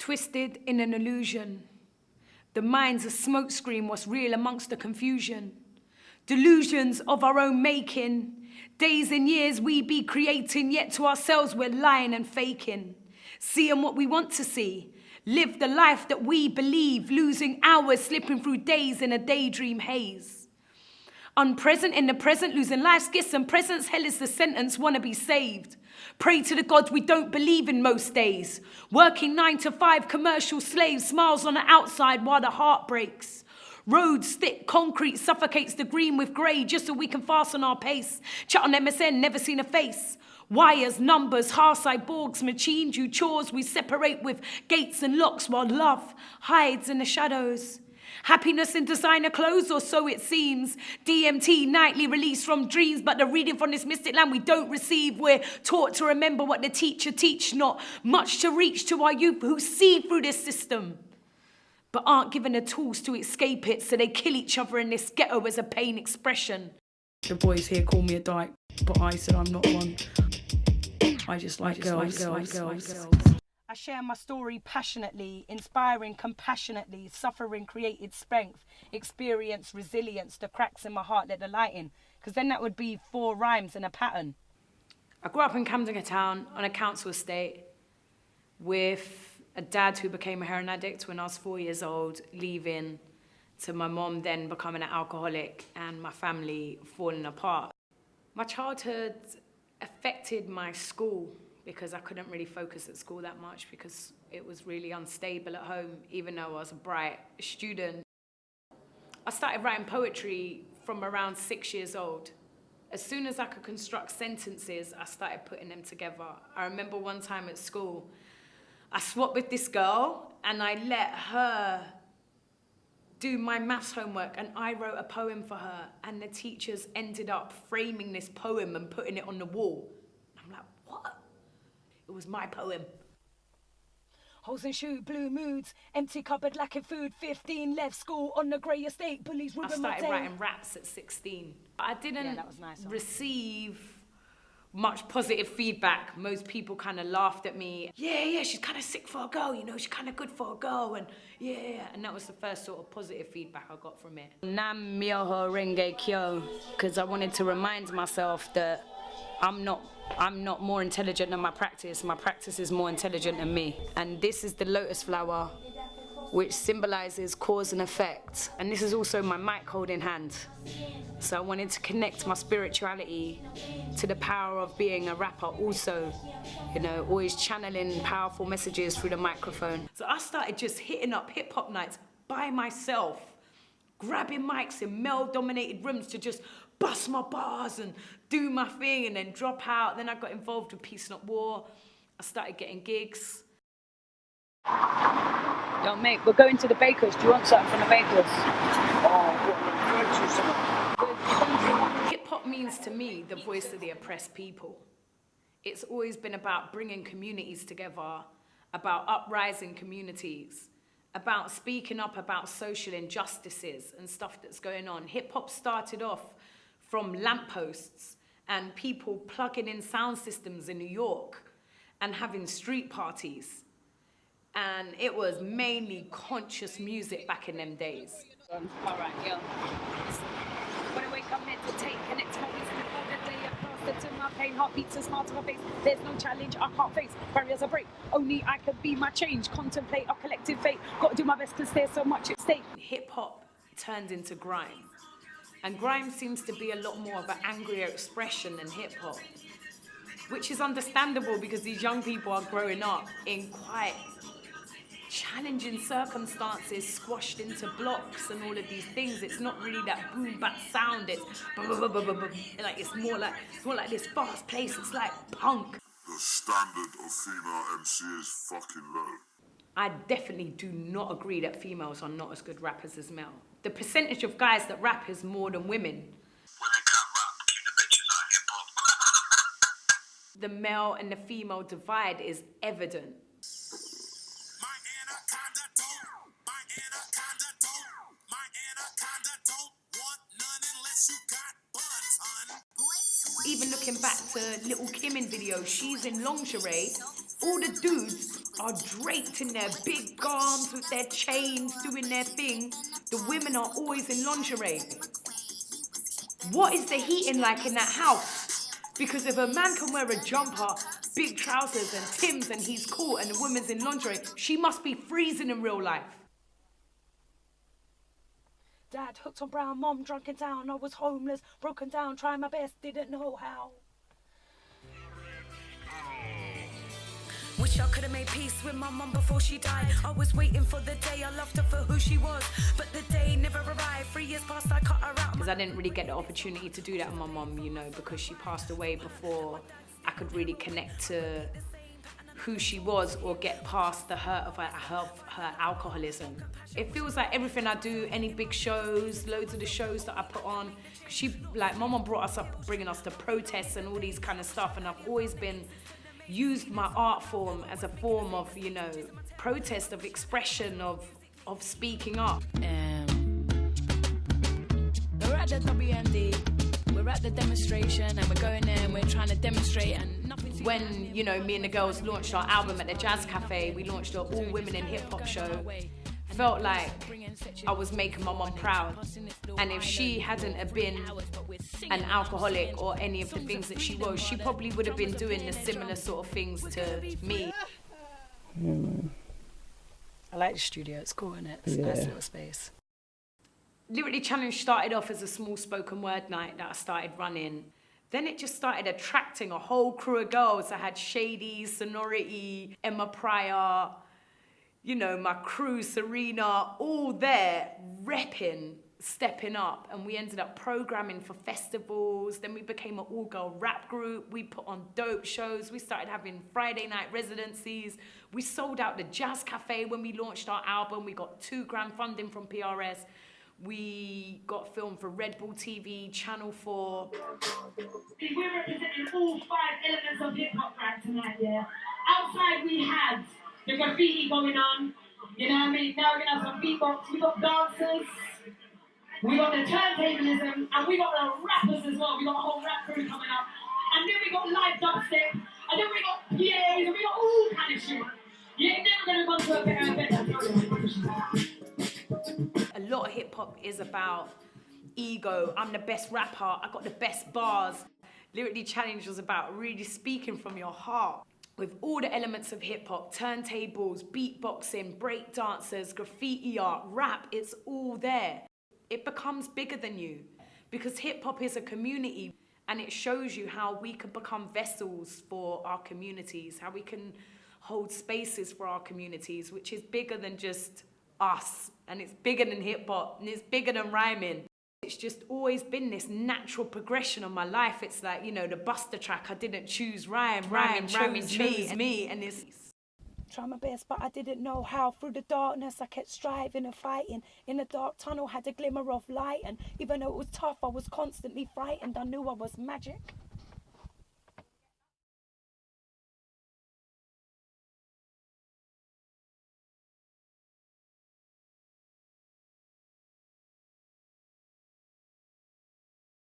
twisted in an illusion. The mind's a smokescreen, what's real amongst the confusion. Delusions of our own making. Days and years we be creating, yet to ourselves we're lying and faking. Seeing what we want to see. Live the life that we believe, losing hours, slipping through days in a daydream haze. Unpresent in the present, losing life's gifts and presents, hell is the sentence, wanna be saved. Pray to the gods we don't believe in most days. Working 9 to 5, commercial slaves, smiles on the outside while the heart breaks. Roads, thick concrete, suffocates the green with grey just so we can fasten our pace. Chat on MSN, never seen a face. Wires, numbers, half cyborgs, machines, you chores we separate with gates and locks while love hides in the shadows. Happiness in designer clothes, or so it seems. DMT, nightly release from dreams, but the reading from this mystic land we don't receive. We're taught to remember what the teacher teach, not much to reach to our youth who see through this system, but aren't given the tools to escape it, so they kill each other in this ghetto as a pain expression. The boys here call me a dyke, but I said I'm not one. I just like girls. I share my story passionately, inspiring compassionately, suffering created strength, experience resilience, the cracks in my heart let the light in, because then that would be 4 rhymes and a pattern. I grew up in Camden Town on a council estate with a dad who became a heroin addict when I was 4 years old, leaving, to my mom then becoming an alcoholic and my family falling apart. My childhood affected my school because I couldn't really focus at school that much because it was really unstable at home, even though I was a bright student. I started writing poetry from around 6 years old. As soon as I could construct sentences, I started putting them together. I remember one time at school, I swapped with this girl and I let her do my maths homework and I wrote a poem for her, and the teachers ended up framing this poem and putting it on the wall. I'm like, what? It was my poem. Holes and shoot, blue moods, empty cupboard, lacking food, 15, left school on the grey estate, bullies rubbing my day. I started writing raps at 16. I didn't receive much positive feedback. Most people kind of laughed at me. Yeah, she's kind of sick for a girl, you know, she's kind of good for a girl, and yeah. And that was the first sort of positive feedback I got from it. Nam myoho renge kyo, because I wanted to remind myself that I'm not more intelligent than my practice is more intelligent than me. And this is the lotus flower, which symbolizes cause and effect. And this is also my mic holding hand. So I wanted to connect my spirituality to the power of being a rapper also, you know, always channeling powerful messages through the microphone. So I started just hitting up hip-hop nights by myself, grabbing mics in male-dominated rooms to just bust my bars and do my thing and then drop out. Then I got involved with Peace Not War. I started getting gigs. Yo, mate, we're going to the bakers. Do you want something from the bakers? Hip-hop means to me the voice of the oppressed people. It's always been about bringing communities together, about uprising communities, about speaking up about social injustices and stuff that's going on. Hip-hop started off from lampposts and people plugging in sound systems in New York and having street parties. And it was mainly conscious music back in them days. All right, yo. When I wake up, meditate, connect my reason before the day across to my pain, heartbeats and smile to my face. There's no challenge I can't face, barriers I break. Only I can be my change, contemplate our collective fate. Gotta do my best because there's so much at stake. Hip hop turned into grime. And grime seems to be a lot more of an angrier expression than hip hop, which is understandable because these young people are growing up in quite challenging circumstances, squashed into blocks and all of these things. It's not really that boom bap sound. It's like it's more like this fast pace. It's like punk. The standard of female MC is fucking low. I definitely do not agree that females are not as good rappers as male. The percentage of guys that rap is more than women. Women can't rap, keep the bitches out hip hop. The male and the female divide is evident. Even looking back to Little Kim in videos, she's in lingerie All the dudes are draped in their big gowns with their chains doing their thing. The women are always in lingerie. What is the heating like in that house? Because if a man can wear a jumper, big trousers and Timbs and he's cool and the woman's in lingerie, she must be freezing in real life. Dad hooked on brown, mom drunk in town. I was homeless, broken down, trying my best, didn't know how. Wish I could have made peace with my mum before she died. I was waiting for the day I loved her for who she was, but the day never arrived. 3 years passed, I cut her out. Because I didn't really get the opportunity to do that with my mum, you know, because she passed away before I could really connect to who she was or get past the hurt of her alcoholism. It feels like everything I do, any big shows, loads of the shows that I put on, my mum brought us up, bringing us to protests and all these kind of stuff, and I've always used my art form as a form of, you know, protest, of expression, of speaking up. We're at the WMD, we're at the demonstration, and we're going there and we're trying to demonstrate, and nothing's... When, you know, me and the girls launched our album at the Jazz Cafe, we launched an all women in hip hop show. Felt like I was making my mum proud, and if she hadn't have been an alcoholic or any of the things that she was, she probably would have been doing the similar sort of things to me. I like the studio, it's cool, isn't it? It's a nice little space. Lyrically Challenged started off as a small spoken word night that I started running. Then it just started attracting a whole crew of girls. I had Shady, Sonority, Emma Pryor, you know, my crew, Serena, all there, repping, stepping up. And we ended up programming for festivals. Then we became an all-girl rap group. We put on dope shows. We started having Friday night residencies. We sold out the Jazz Cafe when we launched our album. We got $2 grand funding from PRS. We got filmed for Red Bull TV, Channel 4. We're representing all 5 elements of hip-hop right tonight, yeah? Outside we had the graffiti going on, you know what I mean? Now we're going to have some beatbox, we got dancers, we got the turntablism, and we got the rappers as well. We got a whole rap crew coming up. And then we got live dubstep, and then we got PAs, and we got all kind of shit. You ain't never going to go to a better event, I tell you. A lot of hip hop is about ego. I'm the best rapper, I got the best bars. Lyrically Challenged was about really speaking from your heart with all the elements of hip hop, turntables, beatboxing, break dancers, graffiti art, rap, it's all there. It becomes bigger than you because hip hop is a community, and it shows you how we can become vessels for our communities, how we can hold spaces for our communities, which is bigger than just us, and it's bigger than hip hop, and it's bigger than rhyming. It's just always been this natural progression of my life. It's like, you know, the Buster track, I didn't choose rhyme chose me, and it's... Try my best, but I didn't know how. Through the darkness, I kept striving and fighting. In the dark tunnel, had a glimmer of light, and even though it was tough, I was constantly frightened. I knew I was magic.